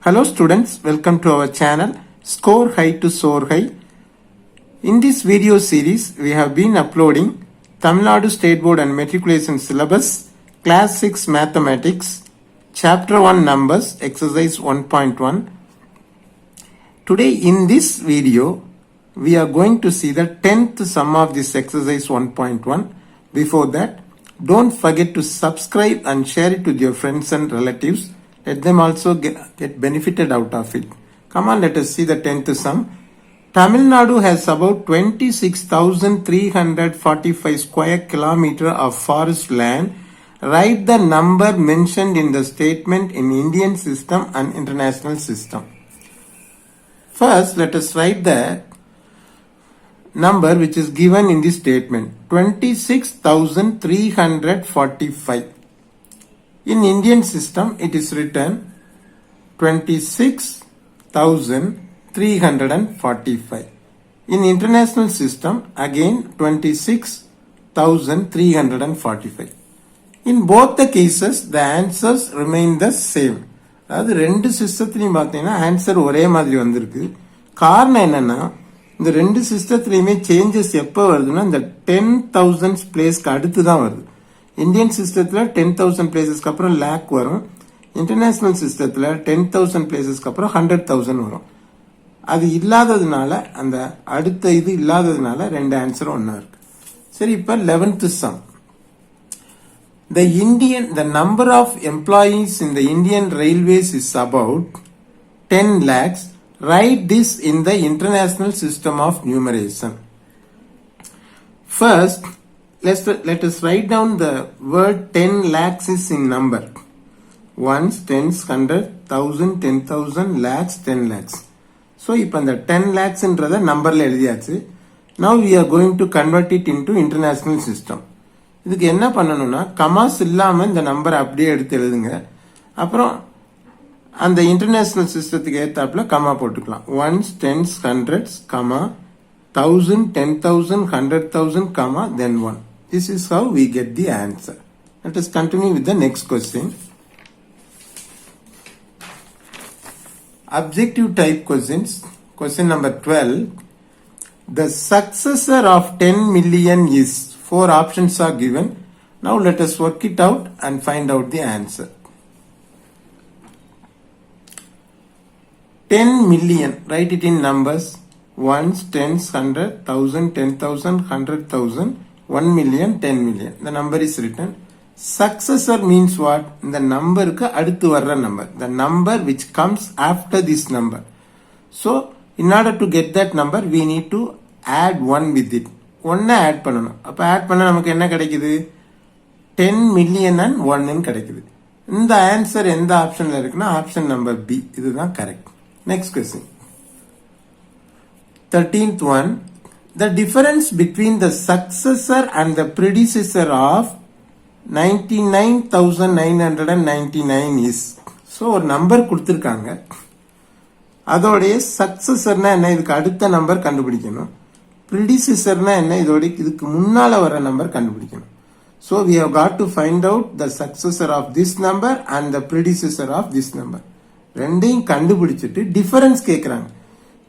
Hello students, welcome to our channel Score High to Soar High. In this video series, we have been uploading Tamil Nadu State Board and Matriculation Syllabus, Class 6 Mathematics, Chapter 1 Numbers, Exercise 1.1. Today in this video, we are going to see the 10th sum of this exercise 1.1. Before that, don't forget to subscribe and share it with your friends and relatives. Let them also get benefited out of it. Come on, let us see the 10th sum. Tamil Nadu has about 26,345 square kilometer of forest land. Write the number mentioned in the statement in Indian system and international system. First, let us write the number which is given in this statement. 26,345. In Indian system, it is written 26,345. In international system, again 26,345. In both the cases, the answers remain the same. அதாவது ரெண்டு சிஸ்டத்துலையும் பார்த்தீங்கன்னா answer ஒரே மாதிரி வந்திருக்கு. காரணம் என்னன்னா இந்த ரெண்டு சிஸ்டத்துலையுமே சேஞ்சஸ் எப்போ வருதுன்னா இந்த 10,000 பிளேஸ்க்கு அடுத்து தான் வருது. இந்தியன் சிஸ்டத்துல 10,000 பிளேசஸ்க்கு அப்புறம் லேக் வரும். இன்டர்நேஷனல் சிஸ்டத்துல 10,000 பிளேசஸ்க்கு அப்புறம் 100,000 வரும். அது இல்லாததுனால அந்த அடுத்த இது இல்லாததுனால ரெண்டு ஆன்சர் ஒன்னா இருக்கு. சரி, இப்ப 11th sum. The number of employees in the Indian Railways is about 10 lakhs. Write this in the international system of numeration. First, let us write down the word 10 lakhs is in number. Ones, tens, 100, 1000, 10,000, lakhs, 10 lakhs. So, இப்போ the 10 lakhs என்றத நம்பர்ல எழுதியாச்சு. Now we are going to convert it into international system. இதுக்கு என்ன பண்ணணும்னா கமாஸ் இல்லாம இந்த number அப்படியே எடுத்து எழுதுங்க. அப்புறம் அந்த இன்டர்நேஷனல் சிஸ்டத்துக்கு ஏத்தாப்புல கமா போட்டுக்கலாம். Ones, tens, hundreds, comma, 1000, 10,000, 100,000, comma, then 1. This is how we get the answer. Let us continue with the next question. Objective type questions. Question number 12. The successor of 10 million is, 4 options are given. Now let us work it out and find out the answer. 10 million, write it in numbers. Ones, tens, 100, 1000, 10,000, 100,000, 1 million, 10 million. The number is written. Successor means what? The number ku aduthu varra number. The number which comes after this number. So, in order to get that number, we need to add 1 with it. 1 add பண்ணனும். அப்ப add பண்ணா நமக்கு என்ன கிடைக்குது? 10 million and 1 ன்னு கிடைக்குது. இந்த answer எந்த ஆப்ஷன்ல இருக்குன்னா ஆப்ஷன் நம்பர் B. இதுதான் correct. Next question. 13th one. The difference between the successor and the predecessor of 99,999 is. So, ஒரு நம்பர் கொடுத்திருக்காங்க. அதோடைய சக்சஸர்னா என்ன? இதுக்கு அடுத்த நம்பர் கண்டுபிடிக்கணும். predecessorனா என்ன? இதுக்கு முன்னால வர நம்பர் கண்டுபிடிக்கணும். So, we have got to find out the successor of this number and the predecessor of this number. ரெண்டையும் கண்டுபிடிச்சிட்டு டிஃபரன்ஸ் கேட்கறாங்க.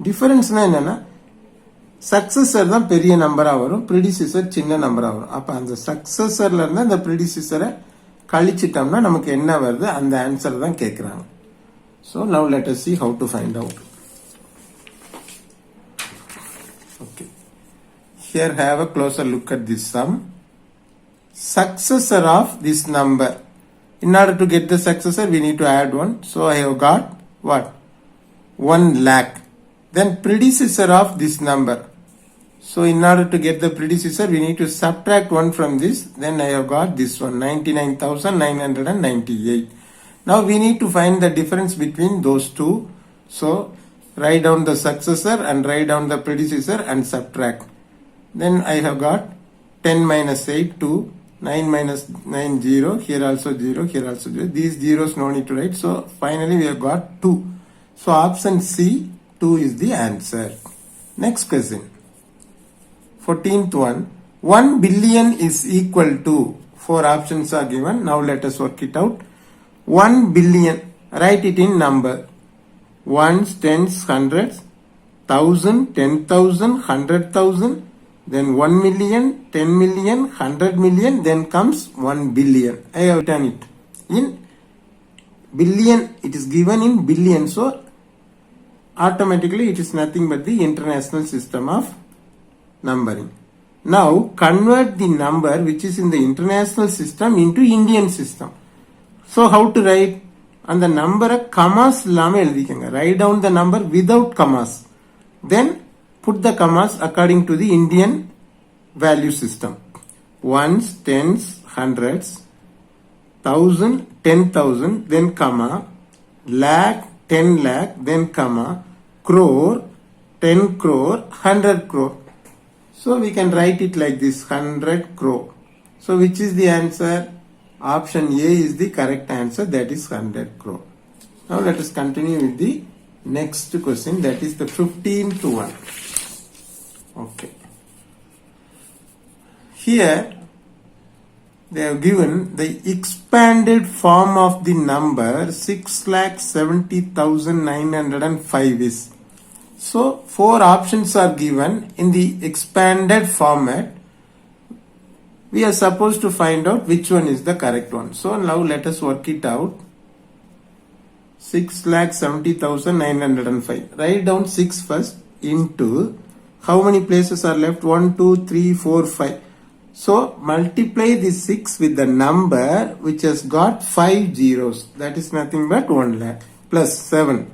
டிஃபரன்ஸ்னா என்னன்னா சக்சஸர் தான் பெரிய நம்பரா வரும், ப்ரிடிசெசர் சின்ன நம்பரா வரும். அப்ப அந்த சக்சஸர்ல இருந்து அந்த ப்ரிடிசெசரை கழிச்சிட்டோம்னா நமக்கு என்ன வருது அந்த ஆன்சர் தான் கேட்கறாங்க. So now let us see how to find out. Okay. Here have a closer look at this sum. Successor of this number. In order to get the successor, we need to add 1. So I have got what? 1 lakh. Then predecessor of this number. So in order to get the predecessor, we need to subtract 1 from this. Then I have got this one, 99,998. Now we need to find the difference between those two. So write down the successor and write down the predecessor and subtract. Then I have got 10 minus 8, 2. 9 minus 9, 0. Here also 0. Here also 0. These zeros no need to write. So finally we have got 2. So option C, 2 is the answer. Next question. 14th one. 1 billion is equal to. 4 options are given. Now let us work it out. 1 billion. Write it in number. ones, tens, hundreds, 1,000, 10,000, 100,000, then 1 million, 10 million, 100 million, then comes 1 billion. I have done it. In billion, it is given in billion, so automatically it is nothing but the international system of numbering. Now convert the number which is in the international system into Indian system. So how to write? அந்த நம்பரை கமாஸ் இல்லாம எழுதிக்கங்க. Write down the number without commas. Then put the commas according to the Indian value system. Ones, tens, hundreds, 1,000, 10,000, then comma, lakh, 10 lakh, then comma, crore, 10 crore, 100 crore. So we can write it like this, 100 crore. So which is the answer? Option A is the correct answer, that is 100 crore. Now let us continue with the next question, that is the 15 to 1. Okay. Here they have given the expanded form of the number 6,70,905 is. So 4 options are given in the expanded format. We are supposed to find out which one is the correct one. So now let us work it out. 6,70,905. Write down 6 first into how many places are left? 1, 2, 3, 4, 5. So multiply the 6 with the number which has got 5 zeros. That is nothing but 1 lakh plus 7.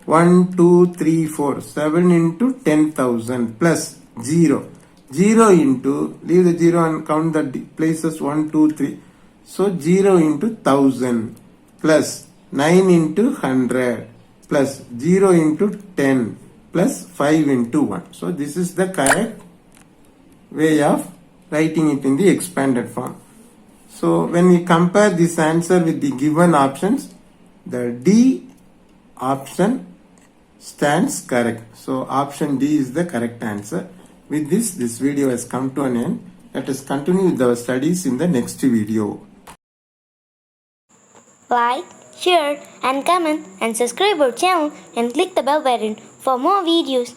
1, 2, 3, 4. 7 into 10,000 plus 0. 0 into, leave the 0 and count the places 1, 2, 3. So 0 into 1,000 plus 9 into 100 plus 0 into 10 plus 5 into 1. So this is the correct way of writing it in the expanded form. So when we compare this answer with the given options, the D option stands correct. So option D is the correct answer. With this video has come to an end. Let us continue with our studies in the next video. Like, share and comment and subscribe our channel and click the bell button for more videos.